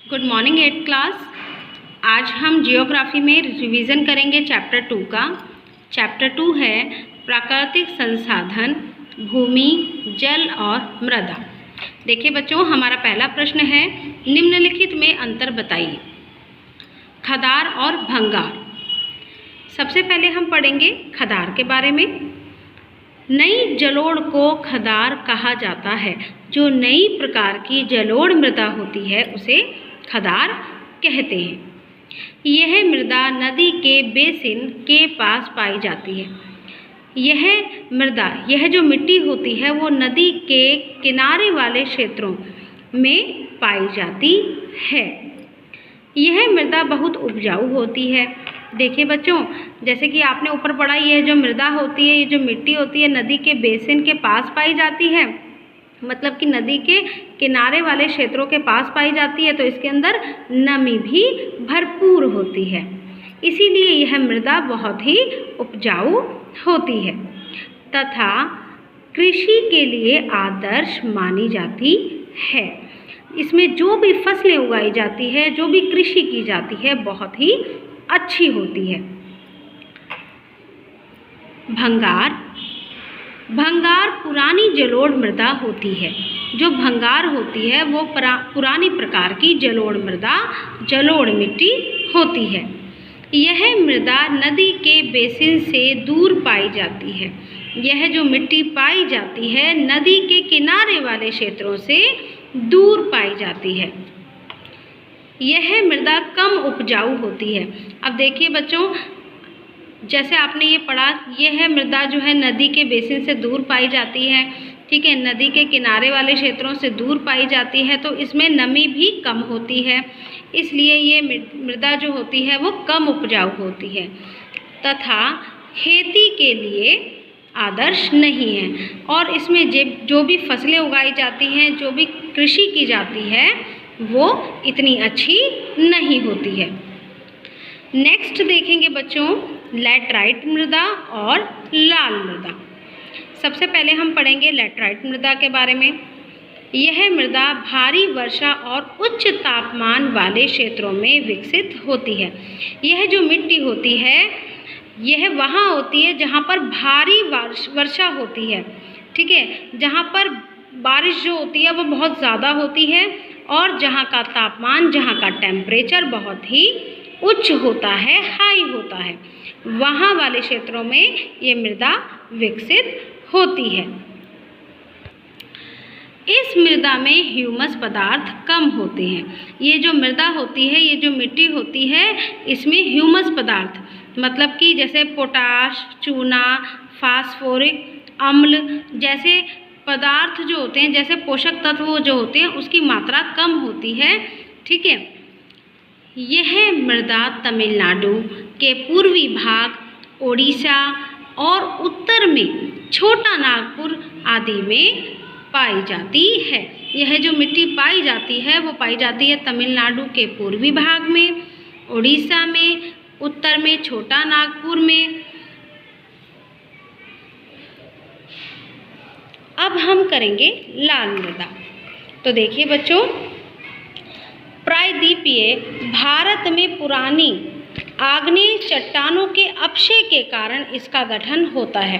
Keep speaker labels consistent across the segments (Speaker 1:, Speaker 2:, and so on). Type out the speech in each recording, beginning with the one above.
Speaker 1: Good morning 8th class. आज हम geography में रिवीजन करेंगे चैप्टर 2 का। चैप्टर 2 है प्राकृतिक संसाधन, भूमि, जल और मृदा। देखिए बच्चों, हमारा पहला प्रश्न है, निम्नलिखित में अंतर बताइए। खदार और भंगार। सबसे पहले हम पढ़ेंगे खदार के बारे में। नई जलोढ़ को खदार कहा जाता है। जो नई प्रकार की जलोढ़ मृदा होती है उसे खदार कहते हैं। यह मृदा नदी के बेसिन के पास पाई जाती है। यह जो मिट्टी होती है वो नदी के किनारे वाले क्षेत्रों में पाई जाती है। यह मृदा बहुत उपजाऊ होती है। देखिए बच्चों, जैसे कि आपने ऊपर पढ़ा, यह जो मृदा होती है, ये जो मिट्टी होती है नदी के बेसिन के पास पाई जाती है, मतलब कि नदी के किनारे वाले क्षेत्रों के पास पाई जाती है, तो इसके अंदर नमी भी भरपूर होती है। इसीलिए यह मृदा बहुत ही उपजाऊ होती है तथा कृषि के लिए आदर्श मानी जाती है। इसमें जो भी फसलें उगाई जाती है, जो भी कृषि की जाती है, बहुत ही अच्छी होती है। भंगार पुरानी जलोढ़ मृदा होती है। जो भंगार होती है वो पुरानी प्रकार की जलोढ़ मिट्टी होती है। यह मृदा नदी के बेसिन से दूर पाई जाती है। यह जो मिट्टी पाई जाती है नदी के किनारे वाले क्षेत्रों से दूर पाई जाती है। यह मृदा कम उपजाऊ होती है। अब देखिए बच्चों, जैसे आपने ये पढ़ा, यह मृदा जो है नदी के बेसिन से दूर पाई जाती है, ठीक है, नदी के किनारे वाले क्षेत्रों से दूर पाई जाती है, तो इसमें नमी भी कम होती है। इसलिए ये मृदा जो होती है वो कम उपजाऊ होती है तथा खेती के लिए आदर्श नहीं है। और इसमें जो भी फसलें उगाई जाती हैं, जो भी कृषि की जाती है, वो इतनी अच्छी नहीं होती है। नेक्स्ट देखेंगे बच्चों, लैटराइट मृदा और लाल मृदा। सबसे पहले हम पढ़ेंगे लैटराइट मृदा के बारे में। यह मृदा भारी वर्षा और उच्च तापमान वाले क्षेत्रों में विकसित होती है। यह जो मिट्टी होती है यह वहाँ होती है जहाँ पर भारी वर्षा होती है, ठीक है, जहाँ पर बारिश जो होती है वो बहुत ज़्यादा होती है और जहाँ का तापमान, जहाँ का टेम्परेचर बहुत ही उच्च होता है, हाई होता है, वहाँ वाले क्षेत्रों में ये मृदा विकसित होती है। इस मृदा में ह्यूमस पदार्थ कम होते हैं। ये जो मृदा होती है, ये जो मिट्टी होती है, इसमें ह्यूमस पदार्थ मतलब कि जैसे पोटाश, चूना, फास्फोरिक अम्ल जैसे पदार्थ जो होते हैं, जैसे पोषक तत्व जो होते हैं, उसकी मात्रा कम होती है, ठीक है। यह मृदा तमिलनाडु के पूर्वी भाग, ओडिशा और उत्तर में छोटा नागपुर आदि में पाई जाती है। यह जो मिट्टी पाई जाती है वो पाई जाती है तमिलनाडु के पूर्वी भाग में, ओडिशा में, उत्तर में छोटा नागपुर में। अब हम करेंगे लाल मृदा। तो देखिए बच्चों, प्रायद्वीपीय भारत में पुरानी आग्नेय चट्टानों के अपक्षय के कारण इसका गठन होता है।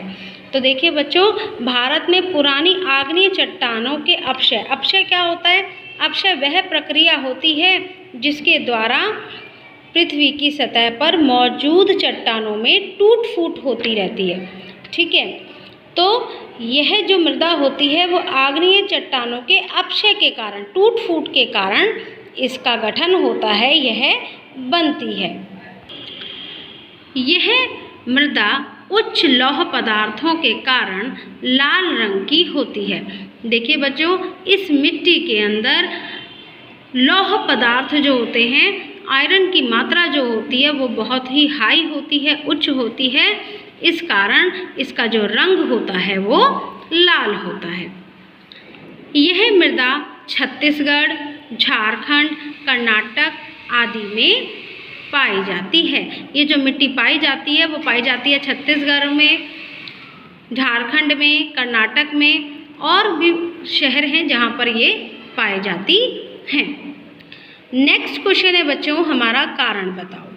Speaker 1: तो देखिए बच्चों, भारत में पुरानी आग्नेय चट्टानों के अपक्षय क्या होता है? अपक्षय वह प्रक्रिया होती है जिसके द्वारा पृथ्वी की सतह पर मौजूद चट्टानों में टूट फूट होती रहती है, ठीक है। तो यह जो मृदा होती है वो आग्नेय चट्टानों के अपक्षय के कारण, टूट फूट के कारण इसका गठन होता है, यह बनती है। यह मृदा उच्च लौह पदार्थों के कारण लाल रंग की होती है। देखिए बच्चों, इस मिट्टी के अंदर लौह पदार्थ जो होते हैं, आयरन की मात्रा जो होती है वो बहुत ही हाई होती है, उच्च होती है। इस कारण इसका जो रंग होता है वो लाल होता है। यह मृदा छत्तीसगढ़, झारखंड, कर्नाटक आदि में पाई जाती है। ये जो मिट्टी पाई जाती है वो पाई जाती है छत्तीसगढ़ में, झारखंड में, कर्नाटक में, और भी शहर हैं जहाँ पर ये पाई जाती हैं। नेक्स्ट क्वेश्चन है बच्चों हमारा, कारण बताओ।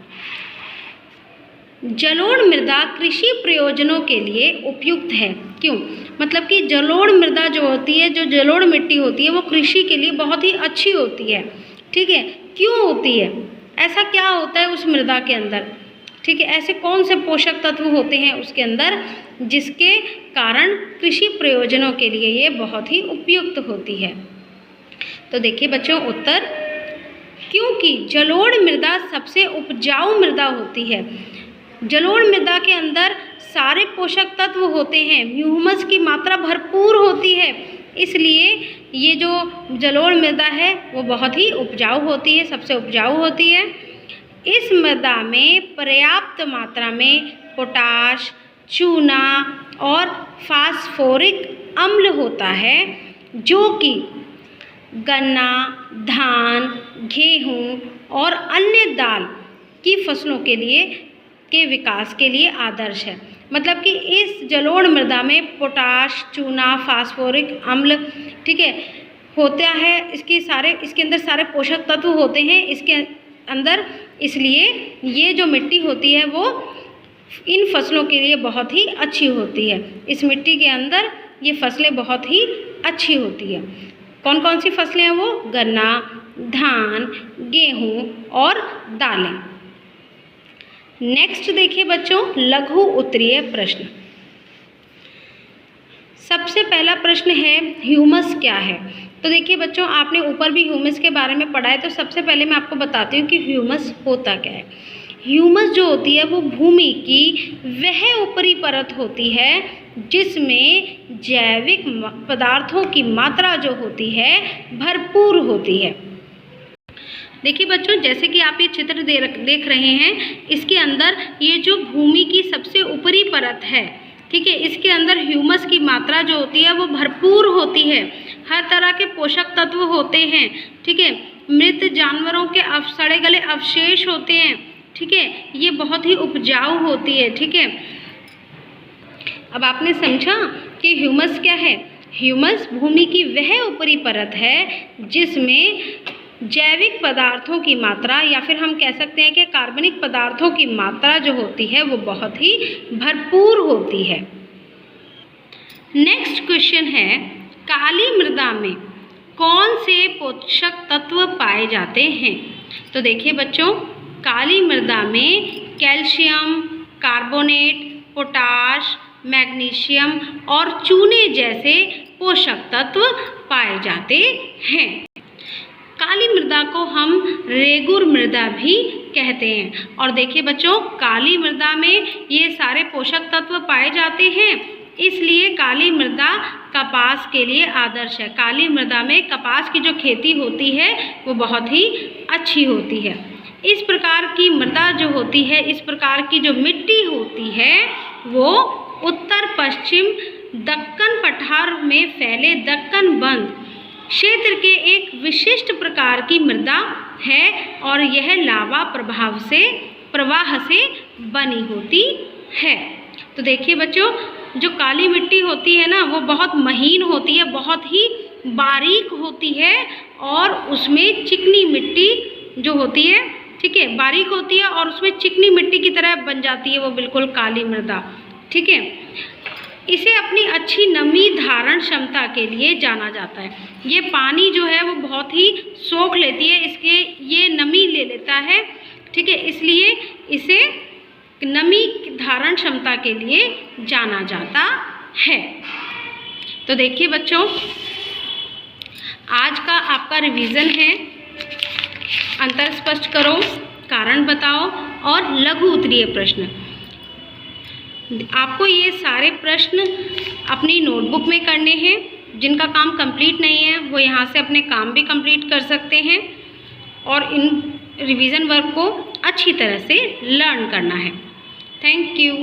Speaker 1: जलोढ़ मृदा कृषि प्रयोजनों के लिए उपयुक्त है, क्यों? मतलब कि जलोढ़ मृदा जो होती है, जो जलोढ़ मिट्टी होती है, वो कृषि के लिए बहुत ही अच्छी होती है। ठीक है, क्यों होती है? ऐसा क्या होता है उस मृदा के अंदर? ठीक है, ऐसे कौन से पोषक तत्व होते हैं उसके अंदर जिसके कारण कृषि प्रयोजनों के लिए ये बहुत ही उपयुक्त होती है? तो देखिए बच्चों उत्तर, क्योंकि जलोढ़ मृदा सबसे उपजाऊ मृदा होती है। जलोढ़ मृदा के अंदर सारे पोषक तत्व होते हैं, ह्यूमस की मात्रा भरपूर होती है, इसलिए ये जो जलोढ़ मृदा है वो बहुत ही उपजाऊ होती है, सबसे उपजाऊ होती है। इस मृदा में पर्याप्त मात्रा में पोटाश, चूना और फास्फोरिक अम्ल होता है, जो कि गन्ना, धान, गेहूँ और अन्य दाल की फसलों के विकास के लिए आदर्श है। मतलब कि इस जलोढ़ मृदा में पोटाश, चूना, फास्फोरिक अम्ल, ठीक है, होता है, इसके अंदर सारे पोषक तत्व होते हैं इसके अंदर, इसलिए ये जो मिट्टी होती है वो इन फसलों के लिए बहुत ही अच्छी होती है। इस मिट्टी के अंदर ये फसलें बहुत ही अच्छी होती है। कौन कौन सी फसलें हैं वो? गन्ना, धान, गेहूँ और दालें। नेक्स्ट देखिए बच्चों, लघु उत्तरीय प्रश्न। सबसे पहला प्रश्न है, ह्यूमस क्या है? तो देखिए बच्चों, आपने ऊपर भी ह्यूमस के बारे में पढ़ा है, तो सबसे पहले मैं आपको बताती हूँ कि ह्यूमस होता क्या है। ह्यूमस जो होती है वो भूमि की वह ऊपरी परत होती है जिसमें जैविक पदार्थों की मात्रा जो होती है भरपूर होती है। देखिए बच्चों, जैसे कि आप ये चित्र देख रहे हैं, इसके अंदर ये जो भूमि की सबसे ऊपरी परत है, ठीक है, इसके अंदर ह्यूमस की मात्रा जो होती है वो भरपूर होती है, हर तरह के पोषक तत्व होते हैं, ठीक है, मृत जानवरों के सड़े गले अवशेष होते हैं, ठीक है, ये बहुत ही उपजाऊ होती है। ठीक है, अब आपने समझा कि ह्यूमस क्या है? ह्यूमस भूमि की वह ऊपरी परत है जिसमें जैविक पदार्थों की मात्रा, या फिर हम कह सकते हैं कि कार्बनिक पदार्थों की मात्रा जो होती है वो बहुत ही भरपूर होती है। नेक्स्ट क्वेश्चन है, काली मृदा में कौन से पोषक तत्व पाए जाते हैं? तो देखिए बच्चों, काली मृदा में कैल्शियम, कार्बोनेट, पोटाश, मैग्नीशियम और चूने जैसे पोषक तत्व पाए जाते हैं। काली मृदा को हम रेगुर मृदा भी कहते हैं। और देखिए बच्चों, काली मृदा में ये सारे पोषक तत्व पाए जाते हैं, इसलिए काली मृदा कपास के लिए आदर्श है। काली मृदा में कपास की जो खेती होती है वो बहुत ही अच्छी होती है। इस प्रकार की मृदा जो होती है, इस प्रकार की जो मिट्टी होती है, वो उत्तर पश्चिम दक्कन पठार में फैले दक्कन बंद क्षेत्र के एक विशिष्ट प्रकार की मृदा है और यह लावा प्रवाह से बनी होती है। तो देखिए बच्चों, जो काली मिट्टी होती है ना, वो बहुत महीन होती है, बहुत ही बारीक होती है, और उसमें चिकनी मिट्टी जो होती है, ठीक है, बारीक होती है और उसमें चिकनी मिट्टी की तरह बन जाती है वो बिल्कुल काली मृदा। ठीक है, इसे अपनी अच्छी नमी धारण क्षमता के लिए जाना जाता है। ये पानी जो है वो बहुत ही सोख लेती है, इसके ये नमी ले लेता है, ठीक है, इसलिए इसे नमी धारण क्षमता के लिए जाना जाता है। तो देखिए बच्चों, आज का आपका रिवीजन है, अंतर स्पष्ट करो, कारण बताओ और लघु उत्तरीय प्रश्न। आपको ये सारे प्रश्न अपनी नोटबुक में करने हैं। जिनका काम कंप्लीट नहीं है वो यहाँ से अपने काम भी कंप्लीट कर सकते हैं, और इन रिवीजन वर्क को अच्छी तरह से लर्न करना है। Thank you.